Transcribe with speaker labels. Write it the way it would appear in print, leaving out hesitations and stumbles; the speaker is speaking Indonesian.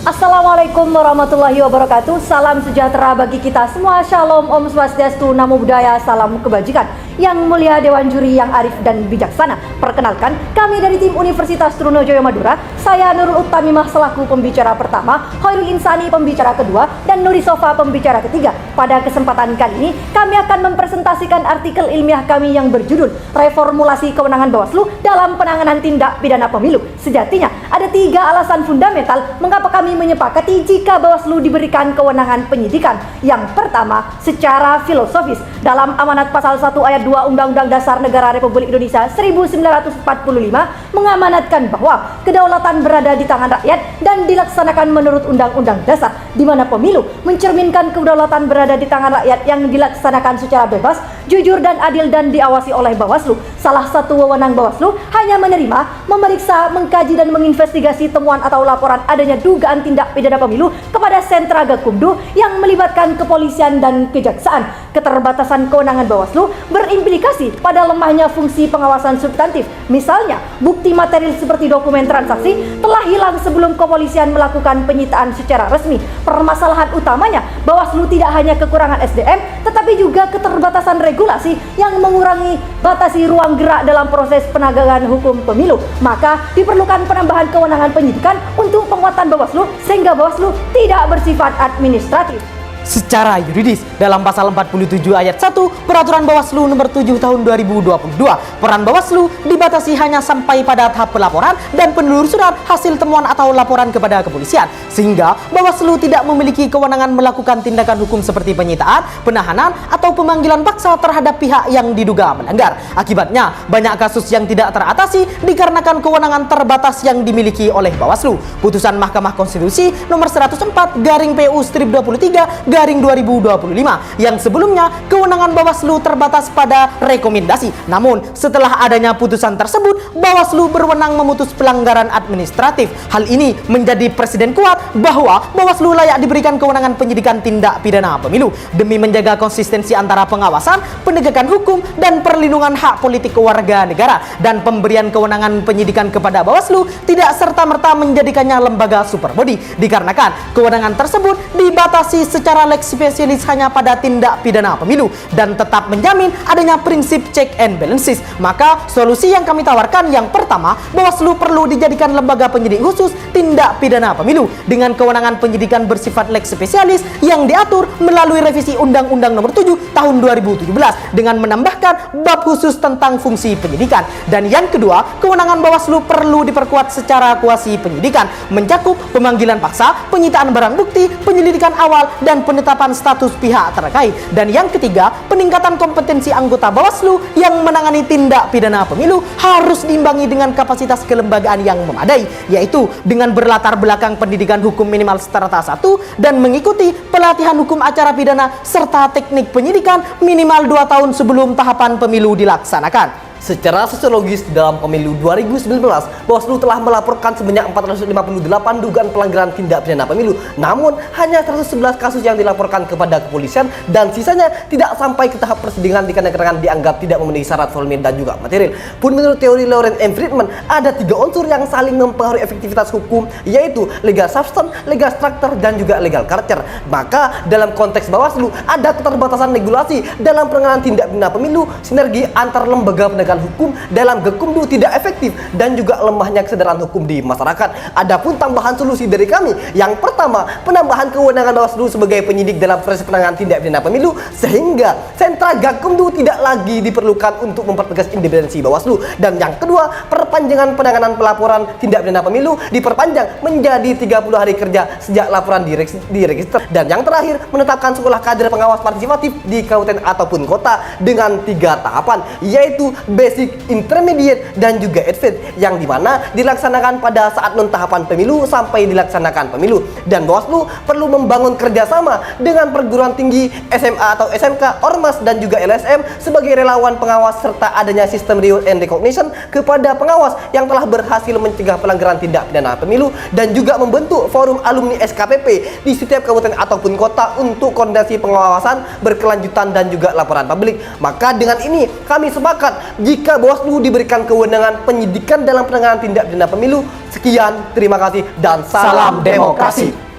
Speaker 1: Assalamualaikum warahmatullahi wabarakatuh. Salam sejahtera bagi kita semua. Shalom, Om Swastiastu, Namo Buddhaya, salam kebajikan. Yang mulia Dewan Juri yang arif dan bijaksana. Perkenalkan, kami dari tim Universitas Trunojoyo Madura. Saya Nurul Uttamimah selaku pembicara pertama, Khairul Insani pembicara kedua, dan Nuri Sofa pembicara ketiga. Pada kesempatan kali ini, kami akan mempresentasikan artikel ilmiah kami yang berjudul Reformulasi Kewenangan Bawaslu dalam Penanganan Tindak Pidana Pemilu. Sejatinya, ada 3 alasan fundamental mengapa kami menyepakati jika Bawaslu diberikan kewenangan penyidikan. Yang pertama, secara filosofis. Dalam amanat pasal 1 ayat 2 Undang-Undang Dasar Negara Republik Indonesia 1945 mengamanatkan bahwa kedaulatan berada di tangan rakyat dan dilaksanakan menurut Undang-Undang Dasar, di mana pemilu mencerminkan kedaulatan berada di tangan rakyat yang dilaksanakan secara bebas, jujur dan adil dan diawasi oleh Bawaslu. Salah satu wewenang Bawaslu hanya menerima, memeriksa, mengkaji dan menginvestigasi temuan atau laporan adanya dugaan tindak pidana pemilu kepada sentra Gakumdu yang melibatkan kepolisian dan kejaksaan. Keterbatasan kewenangan Bawaslu berimplikasi pada lemahnya fungsi pengawasan substantif. Misalnya, bukti material seperti dokumen transaksi telah hilang sebelum kepolisian melakukan penyitaan secara resmi. Permasalahan utamanya, Bawaslu tidak hanya kekurangan SDM, tetapi juga keterbatasan regulasi yang mengurangi batasi ruang gerak dalam proses penegakan hukum pemilu. Maka diperlukan penambahan kewenangan penyidikan untuk penguatan Bawaslu sehingga Bawaslu tidak bersifat administratif.
Speaker 2: Secara yuridis, dalam pasal 47 ayat 1 Peraturan Bawaslu nomor 7 tahun 2022, peran Bawaslu dibatasi hanya sampai pada tahap pelaporan dan penelusuran hasil temuan atau laporan kepada kepolisian, sehingga Bawaslu tidak memiliki kewenangan melakukan tindakan hukum seperti penyitaan, penahanan, atau pemanggilan paksa terhadap pihak yang diduga melanggar. Akibatnya, banyak kasus yang tidak teratasi dikarenakan kewenangan terbatas yang dimiliki oleh Bawaslu. Putusan Mahkamah Konstitusi nomor 104/PU-23/2025 yang sebelumnya kewenangan Bawaslu terbatas pada rekomendasi. Namun, setelah adanya putusan tersebut, Bawaslu berwenang memutus pelanggaran administratif. Hal ini menjadi presiden kuat bahwa Bawaslu layak diberikan kewenangan penyidikan tindak pidana pemilu demi menjaga konsistensi antara pengawasan, penegakan hukum, dan perlindungan hak politik warga negara. Dan pemberian kewenangan penyidikan kepada Bawaslu tidak serta-merta menjadikannya lembaga superbody, dikarenakan kewenangan tersebut dibatasi secara lex spesialis hanya pada tindak pidana pemilu dan tetap menjamin adanya prinsip check and balances. Maka solusi yang kami tawarkan yang pertama, Bawaslu perlu dijadikan lembaga penyidik khusus tindak pidana pemilu dengan kewenangan penyidikan bersifat lex spesialis yang diatur melalui revisi Undang-Undang Nomor 7 Tahun 2017 dengan menambahkan bab khusus tentang fungsi penyidikan. Dan yang kedua, kewenangan Bawaslu perlu diperkuat secara kuasi penyidikan, mencakup pemanggilan paksa, penyitaan barang bukti, penyelidikan awal, dan penetapan status pihak terkait. Dan yang ketiga, peningkatan kompetensi anggota Bawaslu yang menangani tindak pidana pemilu harus diimbangi dengan kapasitas kelembagaan yang memadai, yaitu dengan berlatar belakang pendidikan hukum minimal strata 1 dan mengikuti pelatihan hukum acara pidana serta teknik penyidikan minimal 2 tahun sebelum tahapan pemilu dilaksanakan.
Speaker 3: Secara sosiologis, dalam pemilu 2019, Bawaslu telah melaporkan sebanyak 458 dugaan pelanggaran tindak pidana pemilu. Namun, hanya 111 kasus yang dilaporkan kepada kepolisian dan sisanya tidak sampai ke tahap persidangan dikarenakan dianggap tidak memenuhi syarat formil dan juga material. Pun menurut teori Lawrence M. Friedman, ada 3 unsur yang saling mempengaruhi efektivitas hukum, yaitu legal substance, legal structure, dan juga legal character. Maka, dalam konteks Bawaslu, ada keterbatasan regulasi dalam penanganan tindak pidana pemilu, sinergi antar lembaga penegakan hukum dalam Gakumdu tidak efektif, dan juga lemahnya kesadaran hukum di masyarakat. Adapun tambahan solusi dari kami, yang pertama, penambahan kewenangan Bawaslu sebagai penyidik dalam proses penanganan tindak pidana pemilu sehingga sentra Gakumdu tidak lagi diperlukan untuk mempertegas independensi Bawaslu. Dan yang kedua, perpanjangan penanganan pelaporan tindak pidana pemilu diperpanjang menjadi 30 hari kerja sejak laporan diregister. Dan yang terakhir, menetapkan sekolah kader pengawas partisipatif di kabupaten ataupun kota dengan 3 tahapan, yaitu basic, intermediate, dan juga advance, yang dimana dilaksanakan pada saat non-tahapan pemilu sampai dilaksanakan pemilu. Dan Bawaslu perlu membangun kerjasama dengan perguruan tinggi, SMA atau SMK, Ormas, dan juga LSM sebagai relawan pengawas, serta adanya sistem reward and recognition kepada pengawas yang telah berhasil mencegah pelanggaran tindak pidana pemilu, dan juga membentuk forum alumni SKPP di setiap kabupaten ataupun kota untuk koordinasi pengawasan berkelanjutan dan juga laporan publik. Maka dengan ini kami sepakat jika Bawaslu diberikan kewenangan penyidikan dalam penanganan tindak pidana pemilu. Sekian, terima kasih, dan salam demokrasi.